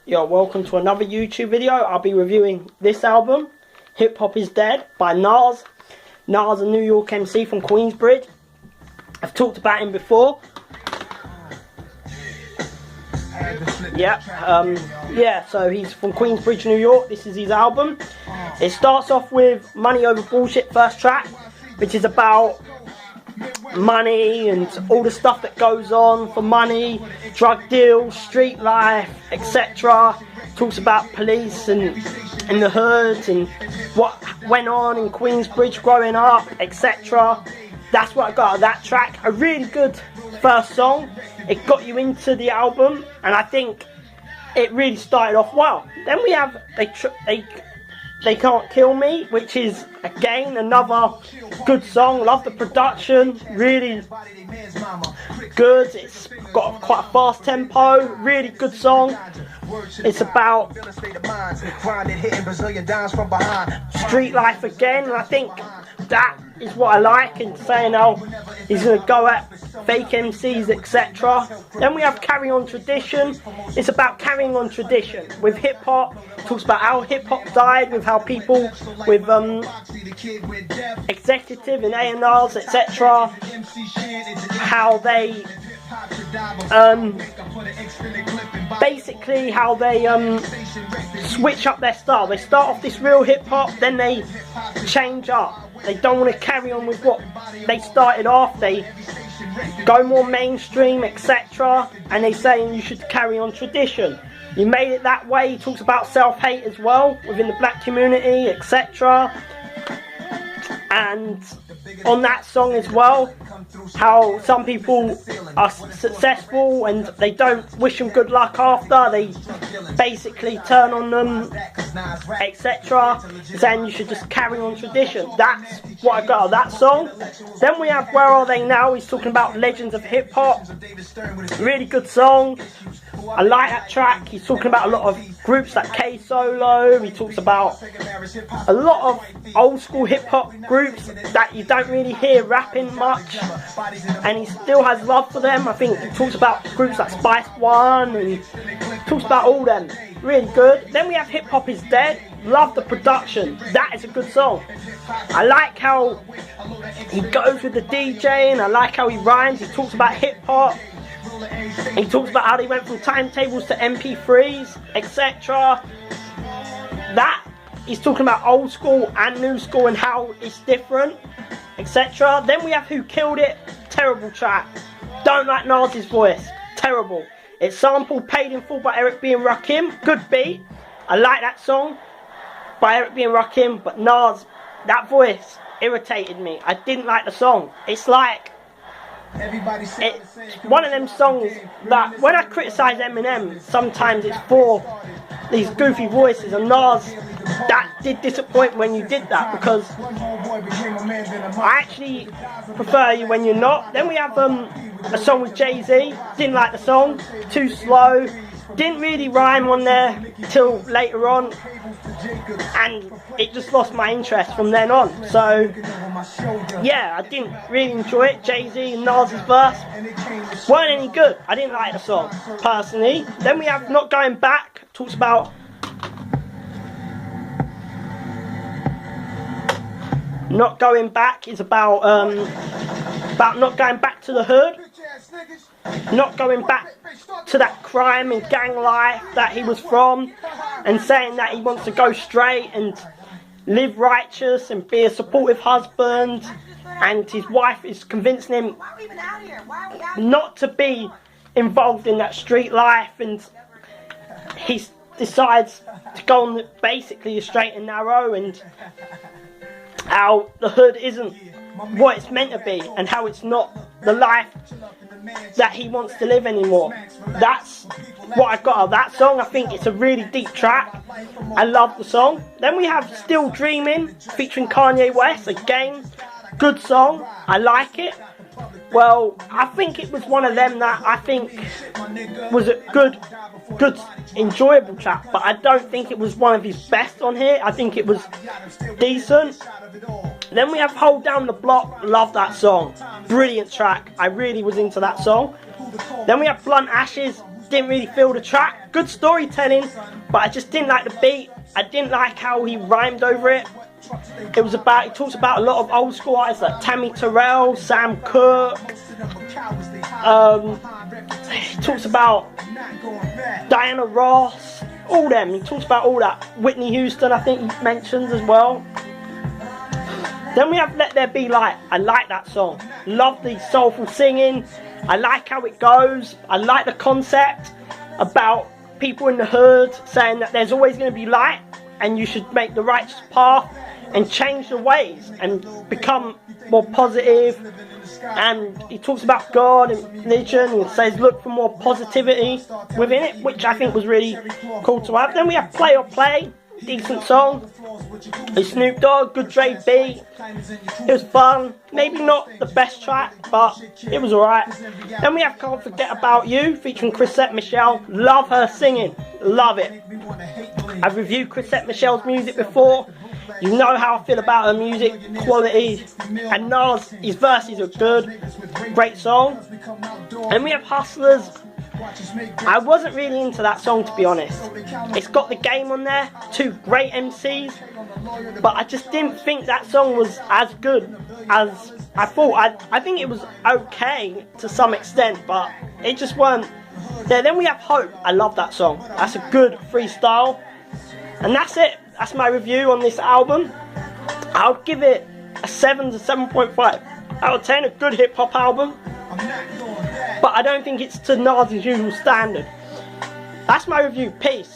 Yo, welcome to another YouTube video. I'll be reviewing this album, Hip Hop Is Dead by Nas. Nas, a New York MC from Queensbridge. I've talked about him before. So he's from Queensbridge, New York. This is his album. It starts off with Money Over Bullshit, first track, which is about money and all the stuff that goes on for money, drug deals, street life, etc. Talks about police and the hood and what went on in Queensbridge growing up, etc. That's what I got out of that track. A really good first song. It got you into the album, and I think it really started off well. Then we have They Can't Kill Me, which is again another good song. Love the production, really good. It's got quite a fast tempo, really good song. It's about street life again, and I think that is what I like, and saying how he's going to go at fake MCs, etc. Then we have Carry On Tradition. It's about carrying on tradition with hip hop. Talks about how hip hop died, with how people with executive and A&Rs, etc. how they basically how they switch up their style. They start off this real hip hop, then they change up. They don't want to carry on with what they started off. They go more mainstream, etc. And they saying you should carry on tradition. You made it that way. He talks about self-hate as well within the black community, etc. And on that song as well, how some people are successful and they don't wish them good luck after, they basically turn on them, etc. Saying you should just carry on tradition. That's what I got out of that song. Then we have Where Are They Now. He's talking about legends of hip hop. Really good song. I like that track. He's talking about a lot of groups like K Solo. He talks about a lot of old school hip hop groups that you don't really hear rapping much, and he still has love for them. I think he talks about groups like Spice One, and he talks about all them. Really good. Then we have Hip Hop Is Dead. Love the production. That is a good song. I like how he goes with the DJ, and I like how he rhymes. He talks about hip hop. He talks about how they went from timetables to MP3s, etc. That he's talking about old school and new school and how it's different, etc. Then we have Who Killed It. Terrible track. Don't like Nas's voice. Terrible. It's sampled Paid in Full by Eric B and Rakim. Good beat. I like that song by Eric B and Rakim, but Nas, that voice irritated me. I didn't like the song. It's like it's one of them songs that when I criticise Eminem, sometimes it's for these goofy voices, and Nas, that did disappoint when you did that, because I actually prefer You When You're Not. Then we have a song with Jay-Z. Didn't like the song, too slow, didn't really rhyme on there till later on, and it just lost my interest from then on. So yeah, I didn't really enjoy it. Jay-Z and Nas's verse weren't any good. I didn't like the song personally. Then we have Not Going Back. Talks about not going back. Is about not going back to the hood, not going back to that crime and gang life that he was from, and saying that he wants to go straight and live righteous and be a supportive husband, and his wife is convincing him not to be involved in that street life, and he decides to go on basically the straight and narrow, and how the hood isn't what it's meant to be, and how it's not the life that he wants to live anymore. That's what I got out of that song. I think it's a really deep track. I love the song. Then we have Still Dreaming featuring Kanye West. Again, good song. I like it. Well, I think it was one of them that I think was a good, enjoyable track, but I don't think it was one of his best on here. I think it was decent. Then we have Hold Down the Block. Love that song. Brilliant track. I really was into that song. Then we have Blunt Ashes. didn't really feel the track. Good storytelling, but I just didn't like the beat. I didn't like how he rhymed over it. He talks about a lot of old school artists like Tammy Terrell, Sam Cooke. He talks about Diana Ross, all them. He talks about all that. Whitney Houston, I think he mentions as well. Then we have Let There Be Light. I like that song. Love the soulful singing. I like how it goes. I like the concept about people in the hood saying that there's always going to be light and you should make the righteous path and change the ways and become more positive. And he talks about God and religion and says look for more positivity within it, which I think was really cool to have. Then we have Play or Play. Decent song. It's Snoop Dogg, good Dre beat. It was fun. Maybe not the best track, but it was alright. Then we have Can't Forget About You featuring Chrisette Michele. Love her singing. Love it. I've reviewed Chrisette Michele's music before. You know how I feel about her music quality. And Nas, his verses are good. Great song. And we have Hustlers. I wasn't really into that song, to be honest. It's got The Game on there, two great MCs, but I just didn't think that song was as good as I thought. I think it was okay to some extent, but it just weren't there. Then we have Hope. I love that song. That's a good freestyle. And that's it. That's my review on this album. I'll give it a 7 to 7.5 out of 10. A good hip-hop album. But I don't think it's to Nas' usual standard. That's my review. Peace.